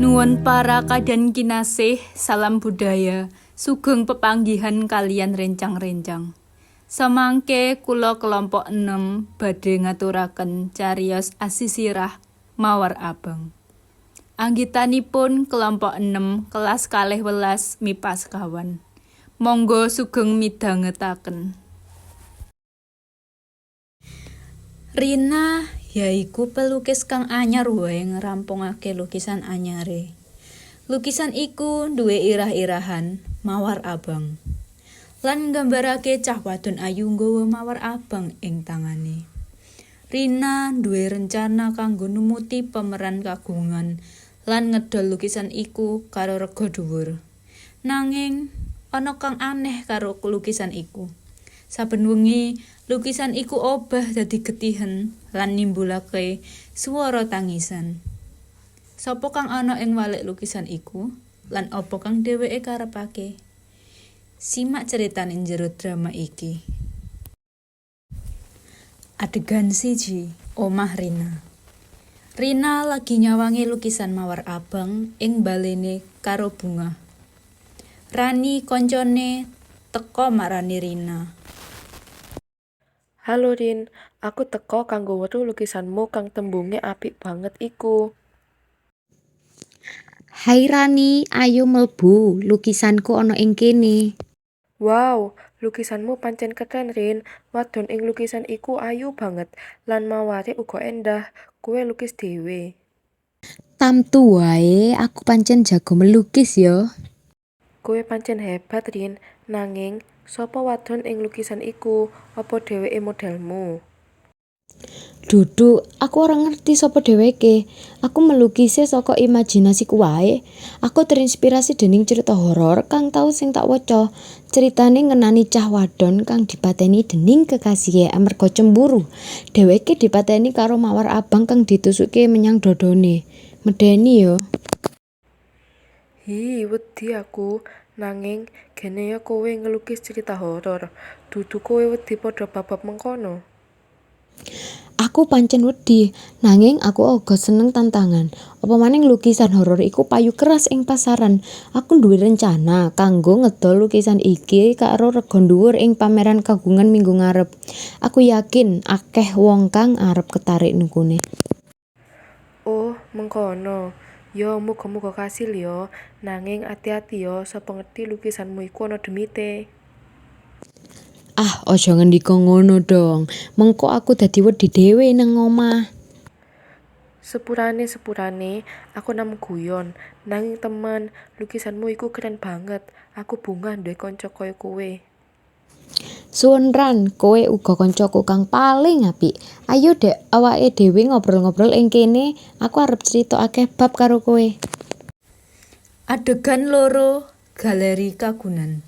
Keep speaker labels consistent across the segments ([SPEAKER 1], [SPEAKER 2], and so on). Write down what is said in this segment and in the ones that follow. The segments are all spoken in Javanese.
[SPEAKER 1] Nuwun para kadan kinasih, salam budaya, sugeng pepanggihan kalian rencang-rencang. Samangke kula kelompok 6 badhe ngaturaken cariyos asisirah mawar abang. Anggitanipun kelompok 6 kelas 12 MIPA sekawan. Monggo sugeng midhangetaken. Rina yaiku pelukis kang anyar wae ngerampungake lukisan anyare. Lukisan iku duwe irah-irahan mawar abang. Lan nggambarake cah wadon ayu nggawa mawar abang ing tangane. Rina duwe rencana kanggo numuti pemeran kagungan lan ngedol lukisan iku karo rega dhuwur. Nanging ana kang aneh karo lukisan iku. Saben wengi lukisan iku obah dadi getihen lan nimbulake swara tangisan. Sapa kang ana ing walik lukisan iku lan apa kang dheweke karepake? Simak ceritane jero drama iki. Adegan 1, omah Rina. Rina lagi nyawangi lukisan mawar abang ing balene karo bunga. Rani koncone teka marani Rina.
[SPEAKER 2] Halo Rin, aku teko kanggo weruh lukisanmu kang tembunge apik banget iku.
[SPEAKER 3] Hai Rani, ayo mlebu. Lukisanku ana ing kene.
[SPEAKER 2] Wow, lukisanmu pancen keren Rin. Wadon ing lukisan iku ayu banget lan maware uga endah. Kue lukis dhewe.
[SPEAKER 3] Tamtu wae, aku pancen jago melukis ya.
[SPEAKER 2] Kue pancen hebat Rin, nanging sapa wadon ing lukisan iku? Apa dheweke modelmu?
[SPEAKER 3] Dudu, aku ora ngerti sapa dheweke. Aku melukise saka imajinasiku wae. Aku terinspirasi dening cerita horor kang tau sing tak waca. Ceritane ngenani cah wadon kang dipateni dening kekasihe amarga cemburu. Dheweke dipateni karo mawar abang kang ditusuke menyang dodone. Medeni ya.
[SPEAKER 2] Wedi aku, nanging gene ya kowe ngelukis cerita horor. Dudu kowe wedi padha bab mengkono.
[SPEAKER 3] Aku pancen wedi, nanging aku uga seneng tantangan. Apa maning lukisan horor iku payu keras ing pasaran. Aku duwe rencana kanggo ngedol lukisan iki karo rega dhuwur ing pameran kagungan minggu ngarep. Aku yakin akeh wong kang arep ketarik nukune.
[SPEAKER 2] Oh, mengkono. Yo muga-muga kasil yo, nanging ati-ati yo, sapa ngerti lukisanmu iku ana demite.
[SPEAKER 3] Ah, aja ngendika ngono dong. Mengko aku dadi wedi dhewe nang omah.
[SPEAKER 2] Sepurane, aku namung guyon, nanging temen, lukisanmu iku keren banget. Aku bungah duwe kanca kaya kowe.
[SPEAKER 3] Suwun Ran, kowe uga kancaku kang paling apik. Ayo dek, awake dhewe ngobrol-ngobrol ing kene. Aku arep crita akeh bab karo kowe.
[SPEAKER 1] Adegan 2, galeri kagunan.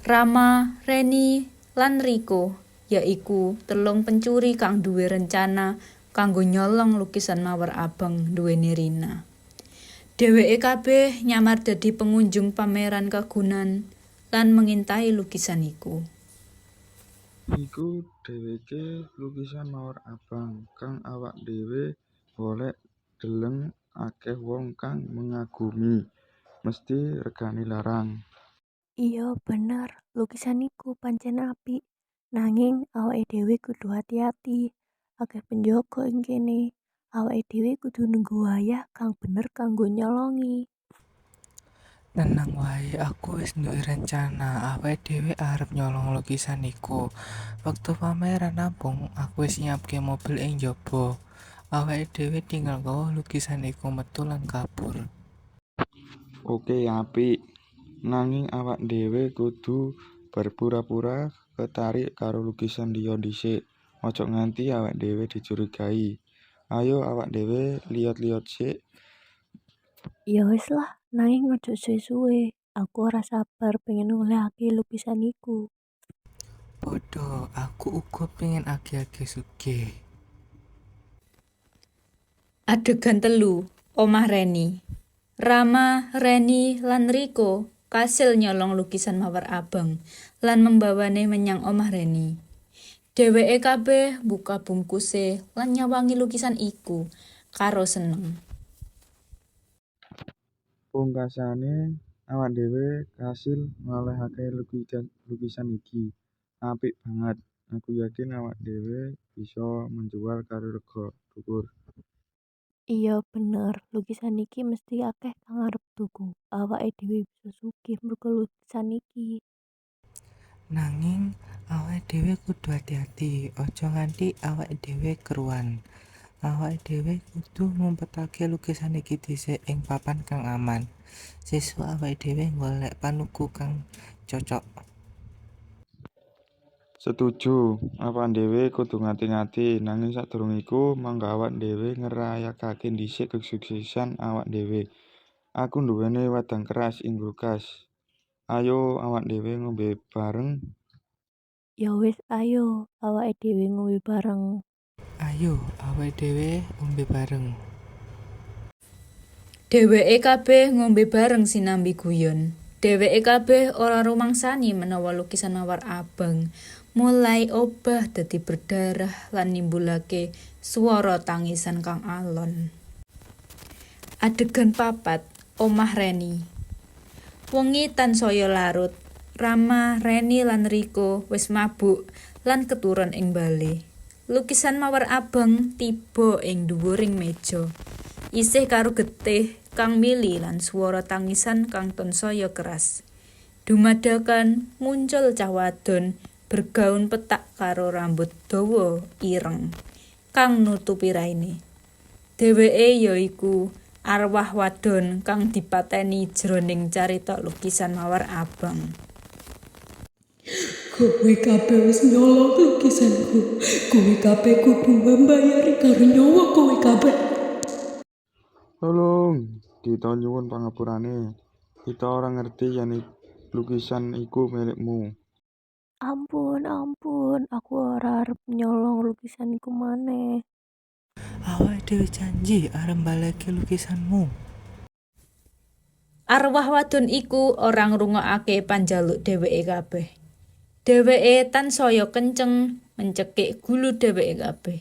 [SPEAKER 1] Rama, Reni, lan Riko yaiku telung pencuri kang duwe rencana kanggo nyolong lukisan mawar abang duweni Rina. Dheweke kabeh nyamar dadi pengunjung pameran kagunan lan mengintai lukisan iku.
[SPEAKER 4] Iku dheweke lukisan mawar abang kang awak dhewe golek deleng akeh wong kang mengagumi. Mesti regane larang.
[SPEAKER 5] Iya bener, lukisan iku pancen apik. Nanging awake dhewe kudu hati-hati. Akeh penjaga ing kene. Awake dhewe kudu nunggu wayah kang bener kanggo nyolongi.
[SPEAKER 6] Tenang wae, aku wis duwe rencana. Awake dhewe arep nyolong lukisan iku. Wektu pameran rampung, aku wis nyiapke mobil ing njaba. Awake dhewe tinggal gawa lukisan iku metu lan kabur.
[SPEAKER 4] Oke, apik. Nanging awak dhewe kudu berpura-pura ketarik karo lukisan liya dhisik. Aja nganti awak dhewe dicurigai. Ayo awak dhewe lihat-lihat sik.
[SPEAKER 5] Ya wis lah, nanging aja suwe-suwe. Aku ora sabar pengen ngolehake lukisan iku.
[SPEAKER 6] Padha, aku uga pengen agi-agi sugih.
[SPEAKER 1] Adegan 3, omah Reni. Rama, Reni, lan Riko kasil nyolong lukisan mawar abang lan membawane menyang omah Reni. Dheweke kabeh buka bungkuse lan nyawangi lukisan iku karo seneng.
[SPEAKER 4] Pungkasane awak dhewe kasil ngolehake lukisan iki. Apik banget. Aku yakin awak dhewe bisa menjual karo rega dhuwur.
[SPEAKER 5] Iya bener, lukisan iki mesti akeh kang arep tuku. Awake dhewe bisa sugih mergo lukisan iki.
[SPEAKER 6] Nanging awake dhewe kudu hati-hati, aja nganti awake dhewe keruan. Awake dhewe kudu ngumpetake lukisan iki dhisik ing papan kang aman. Sesuk awake dhewe golek panuku kang cocok.
[SPEAKER 4] Setuju, awak dhewe kudu ngati-ngati, nanging sadurunge iku mangga awak dhewe ngerayakake dhisik kesuksesan awak dhewe. Aku nduweni wadang keras ing kulkas. Ayo awak dhewe ngombe bareng.
[SPEAKER 5] Ya wis ayo, awake dhewe ngombe bareng.
[SPEAKER 6] Ayo awake dhewe ombe bareng.
[SPEAKER 1] Dheweke kabeh ngombe bareng sinambi guyon. Dheweke kabeh ora rumangsani menawa lukisan mawar abang mulai obah dadi berdarah lan nimbulake swara tangisan kang alon. Adegan 4, omah Reni. Wengi tansaya larut. Rama, Reni lan Riko wis mabuk lan keturun ing bale. Lukisan mawar abang tiba ing dhuwuring meja. Isih karo getih kang mili lan swara tangisan kang tansaya keras. Dumadakan muncul cah wadon bergaun petak karo rambut dawa ireng kang nutupi raine. Dheweke yaiku arwah wadon kang dipateni jroning carita lukisan mawar abang.
[SPEAKER 7] Kowe kabeh wis nyolong lukisanku. Kowe kabeh kudu mbayari karo nyawa kowe kabeh.
[SPEAKER 4] Tolong, kita nyuwun pangapurane. Kita ora ngerti yen lukisan iku milikmu.
[SPEAKER 5] Ampun, aku ora arep nyolong lukisan iku maneh.
[SPEAKER 6] Awake dhewe janji arep baleke lukisanmu.
[SPEAKER 1] Arwah wadon iku ora ngrungokake panjaluk dheweke kabeh. Dheweke tansaya kenceng mencekik gulu dheweke kabeh.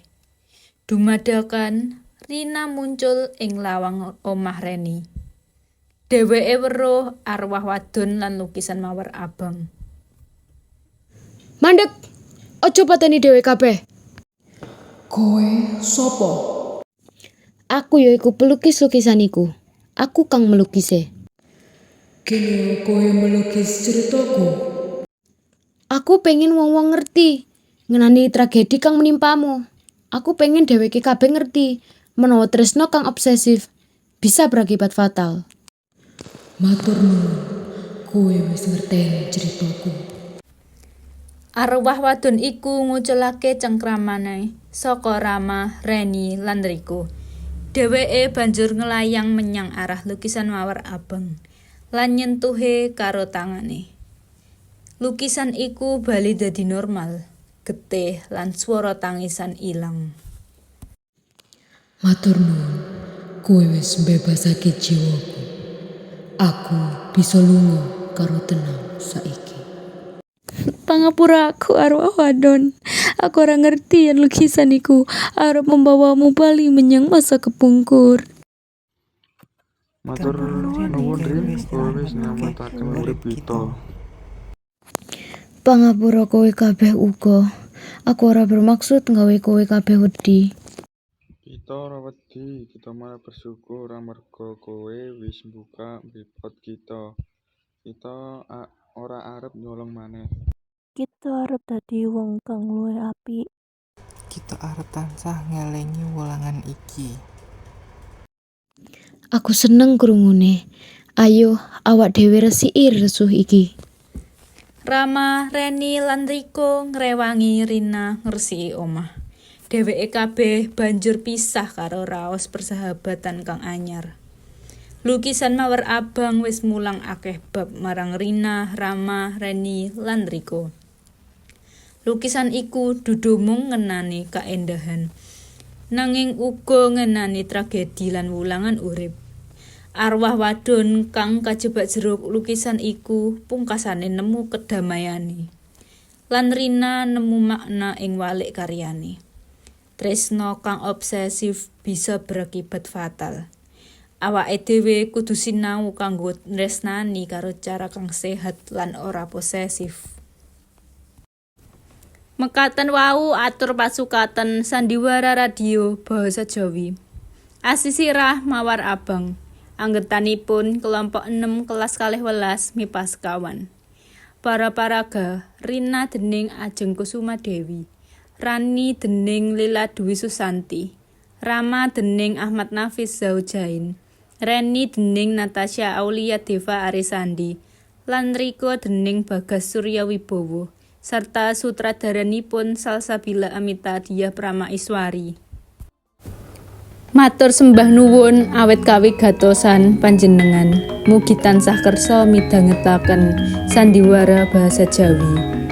[SPEAKER 1] Dumadakan Rina muncul ing lawang omah Reni. Dheweke weruh arwah wadon lan lukisan mawar abang.
[SPEAKER 3] Mandek, ojo pateni dhewe kabeh.
[SPEAKER 7] Kowe sapa?
[SPEAKER 3] Aku yaiku pelukis lukisan iku. Aku kang melukise.
[SPEAKER 7] Kene kowe melukis ceritaku.
[SPEAKER 3] Aku pengen wong-wong ngerti ngenani tragedi kang menimpamu. Aku pengen dheweke kabeh ngerti menawa tresno kang obsesif bisa berakibat fatal.
[SPEAKER 7] Matur nuwun. Kowe wis ngerteni ceritaku.
[SPEAKER 1] Arwah wadon iku nguculake cengkramane saka Rama, Reni lan Riko. Dheweke banjur ngelayang menyang arah lukisan mawar abang lan nyentuhe karo tangane. Lukisan iku bali dadi normal, getih lan swara tangisan ilang.
[SPEAKER 7] Matur nuwun. Kowe wis mbebasake jiwaku. Aku bisa lunga karo tenang saiki.
[SPEAKER 8] Pangapura aku arwah wadon. Aku ora ngerti yen lukisan iku arep membawamu bali menyang masa kepungkur.
[SPEAKER 4] Matur nuwun Rin, kowe wis nyametaken urip kita.
[SPEAKER 3] Pangapura kowe kabeh uga. Aku ora bermaksud nggawe kowe kabeh wedi.
[SPEAKER 4] Kita ora wedi, kita malah bersyukur amarga kowe wis mbuka bipot kita. Kita ora arep nyolong maneh.
[SPEAKER 5] Kita arep dadi wong kang luwih apik.
[SPEAKER 6] Kita arep tansah ngelengi wulangan iki.
[SPEAKER 3] Aku seneng krungune. Ayo awak dhewe resiki resuh iki.
[SPEAKER 1] Rama, Reni lan Riko ngrewangi Rina ngresiki omah. Dheweke kabeh banjur pisah karo raos persahabatan kang anyar. Lukisan mawar abang wis mulang akeh bab marang Rina, Rama, Reni lan Riko. Lukisan iku dudu mung ngenani kaendahan, nanging uga ngenani tragedi lan wulangan urip. Arwah wadon kang kajebak jero lukisan iku pungkasane nemu kedamaiane. Lan Rina nemu makna ing walik karyane. Tresno kang obsesif bisa berakibat fatal. Awake dhewe kudu sinau kanggo nresnani karo cara kang sehat lan ora posesif. Mekaten wau atur pasukatan Sandiwara Radio Basa Jawi. Asisirah mawar abang. Anggetanipun kelompok 6 kelas 12 MIPA sekawan. Para paraga Rina dening Ajeng Kusuma Dewi, Rani dening Lila Dwi Susanti, Rama dening Ahmad Nafis Zaujain, Reni dening Natasha Aulia Deva Arisandi, lan Riko dening Bagas Surya Wibowo, serta sutradaranipun Salsabila Amita Diah Prama Iswari. Matur sembah nuwun awet kawigatosan panjenengan. Mugi tansah kersa midhangetaken Sandiwara Basa Jawi.